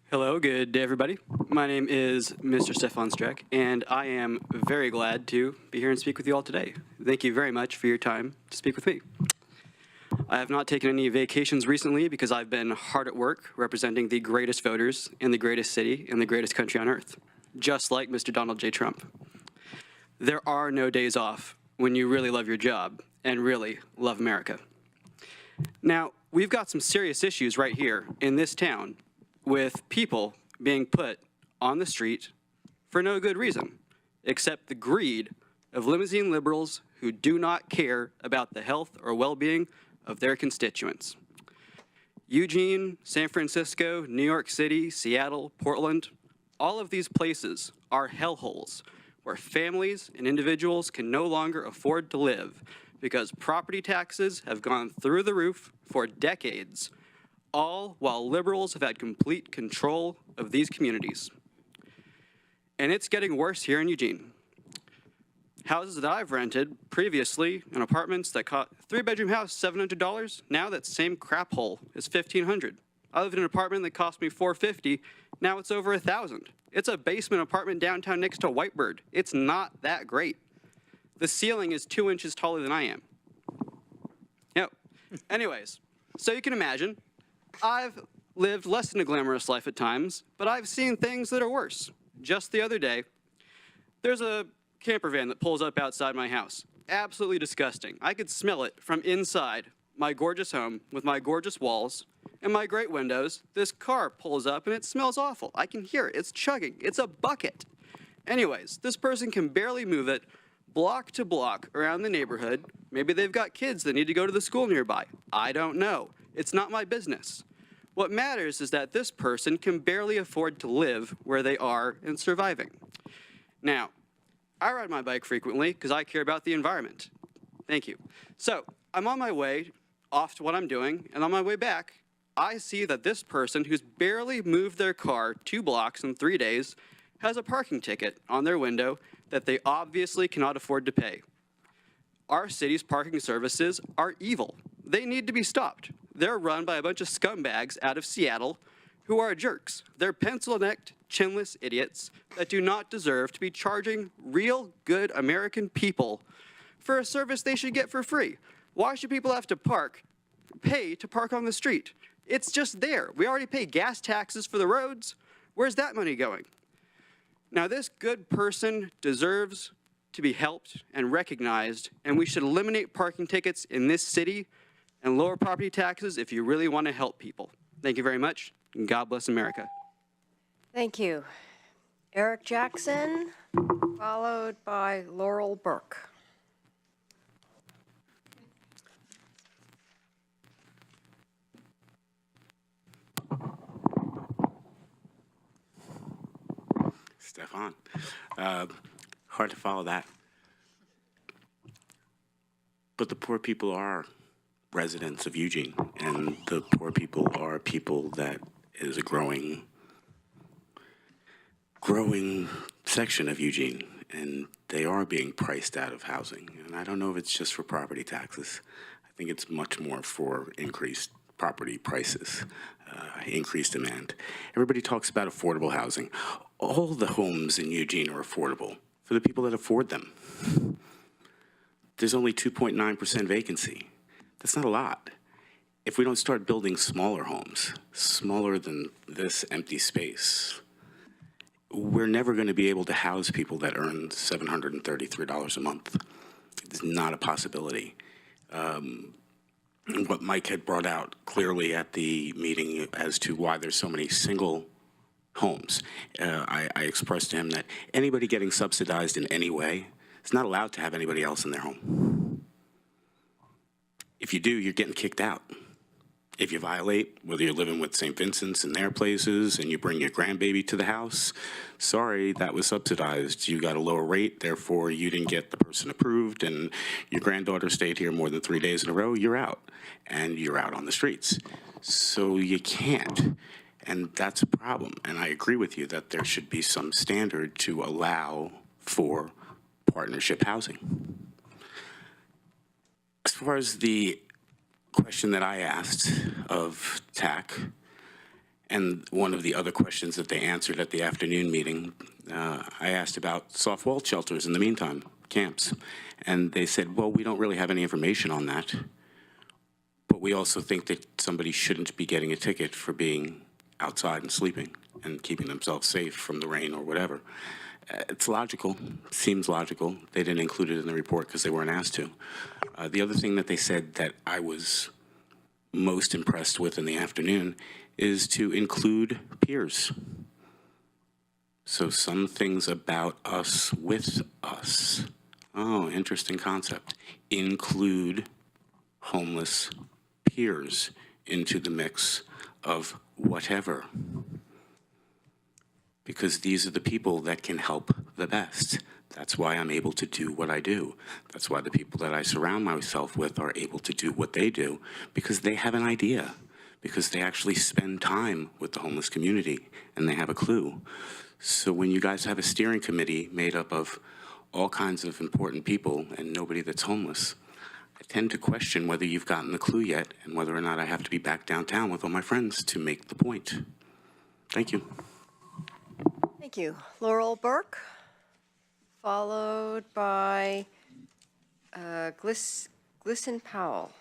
Hello, good day, everybody. My name is Mr. Stefan Streck, and I am very glad to be here and speak with you all today. Thank you very much for your time to speak with me. I have not taken any vacations recently because I've been hard at work representing the greatest voters in the greatest city in the greatest country on earth, just like Mr. Donald J. Trump. There are no days off when you really love your job and really love America. Now, we've got some serious issues right here in this town with people being put on the street for no good reason, except the greed of limousine liberals who do not care about the health or well-being of their constituents. Eugene, San Francisco, New York City, Seattle, Portland, all of these places are hellholes where families and individuals can no longer afford to live because property taxes have gone through the roof for decades, all while liberals have had complete control of these communities. And it's getting worse here in Eugene. Houses that I've rented previously in apartments that cost, 3-bedroom house, $700, now that same crap hole is $1,500. I lived in an apartment that cost me $450, now it's over $1,000. It's a basement apartment downtown next to Whitebird. It's not that great. The ceiling is 2 inches taller than I am. Yep. Anyways, so you can imagine, I've lived less than a glamorous life at times, but I've seen things that are worse. Just the other day, there's a camper van that pulls up outside my house. Absolutely disgusting. I could smell it from inside my gorgeous home with my gorgeous walls and my great windows. This car pulls up and it smells awful. I can hear it. It's chugging. It's a bucket. Anyways, this person can barely move it block to block around the neighborhood. Maybe they've got kids that need to go to the school nearby. I don't know. It's not my business. What matters is that this person can barely afford to live where they are and surviving. Now, I ride my bike frequently because I care about the environment. Thank you. So I'm on my way off to what I'm doing, and on my way back, I see that this person who's barely moved their car 2 blocks in 3 days has a parking ticket on their window that they obviously cannot afford to pay. Our city's parking services are evil. They need to be stopped. They're run by a bunch of scumbags out of Seattle who are jerks. They're pencil-necked, chinless idiots that do not deserve to be charging real good American people for a service they should get for free. Why should people have to pay to park on the street? It's just there. We already pay gas taxes for the roads. Where's that money going? Now, this good person deserves to be helped and recognized, and we should eliminate parking tickets in this city and lower property taxes if you really want to help people. Thank you very much, and God bless America. Thank you. Eric Jackson, followed by Laurel Burke. Stefan, hard to follow that. But the poor people are residents of Eugene, and the poor people are people that is a growing section of Eugene, and they are being priced out of housing. And I don't know if it's just for property taxes. I think it's much more for increased property prices, increased demand. Everybody talks about affordable housing. All the homes in Eugene are affordable for the people that afford them. There's only 2.9% vacancy. That's not a lot. If we don't start building smaller homes, smaller than this empty space, we're never going to be able to house people that earn $733 a month. It's not a possibility. What Mike had brought out clearly at the meeting as to why there's so many single homes, I expressed to him that anybody getting subsidized in any way is not allowed to have anybody else in their home. If you do, you're getting kicked out. If you violate, whether you're living with St. Vincent's in their places and you bring your grandbaby to the house, sorry, that was subsidized. You got a lower rate, therefore you didn't get the person approved, and your granddaughter stayed here more than 3 days in a row, you're out. And you're out on the streets. So you can't. And that's a problem. And I agree with you that there should be some standard to allow for partnership housing. As far as the question that I asked of TAC, and one of the other questions that they answered at the afternoon meeting, I asked about soft wall shelters in the meantime, camps. And they said, well, we don't really have any information on that. But we also think that somebody shouldn't be getting a ticket for being outside and sleeping and keeping themselves safe from the rain or whatever. It's logical, seems logical. They didn't include it in the report because they weren't asked to. The other thing that they said that I was most impressed with in the afternoon is to include peers. So some things about us with us. Oh, interesting concept. Include homeless peers into the mix of whatever. Because these are the people that can help the best. That's why I'm able to do what I do. That's why the people that I surround myself with are able to do what they do, because they have an idea, because they actually spend time with the homeless community and they have a clue. So when you guys have a steering committee made up of all kinds of important people and nobody that's homeless, I tend to question whether you've gotten the clue yet and whether or not I have to be back downtown with all my friends to make the point. Thank you. Thank you. Laurel Burke, followed by Glisson Powell.